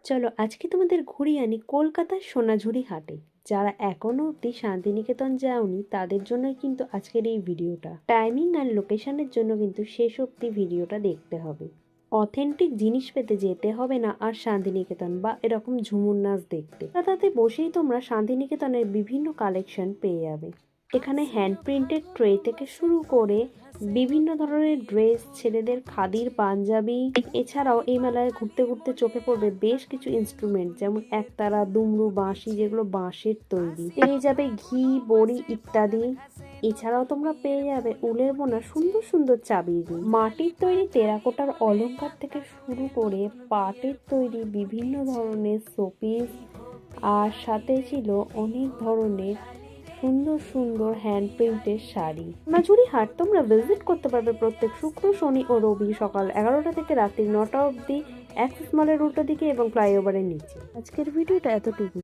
চলো আজকে তোমাদের ঘুরিয়ে আনি কলকাতার সোনাঝুরি হাটে। যারা এখনো অবধি শান্তিনিকেতন যাওনি তাদের জন্যই কিন্তু আজকের এই ভিডিওটা। টাইমিং আর লোকেশনের জন্য কিন্তু শেষ অবধি ভিডিওটা দেখতে হবে। অথেন্টিক জিনিস পেতে যেতে হবে না আর শান্তিনিকেতন বা এরকম ঝুমুর নাচ দেখতে। তাতে বসেই তোমরা শান্তিনিকেতনের বিভিন্ন কালেকশন পেয়ে যাবে। এখানে হ্যান্ড প্রিন্টেড ট্রে থেকে শুরু করে বিভিন্ন ধরনের ড্রেস, ছেলেদের খাদির পাঞ্জাবি, এছাড়াও এই মেলায় ঘুরতে ঘুরতে চোখে পড়বে বেশ কিছু ইনস্ট্রুমেন্ট, যেমন একতারা, দুমরু, বাঁশি, যেগুলো বাঁশের তৈরি। পেয়ে যাবে ঘি, বড়ি ইত্যাদি। এছাড়াও তোমরা পেয়ে যাবে উলের বোনা সুন্দর সুন্দর চাবির রিং, মাটির তৈরি টেরাকোটার অলংকার থেকে শুরু করে পাটের তৈরি বিভিন্ন ধরনের শোপিস, আর সাথে ছিল অনেক ধরনের সুন্দর সুন্দর হ্যান্ড প্রিন্টের শাড়ি। সোনাঝুরি হাট তোমরা ভিজিট করতে পারবে প্রত্যেক শুক্র, শনি ও রবি সকাল 11টা থেকে রাত্রি 9টা অবধি, অ্যাক্সিস মলের উল্টো দিকে এবং ফ্লাইওভারের নিচে। আজকের ভিডিওটা এতটুকু।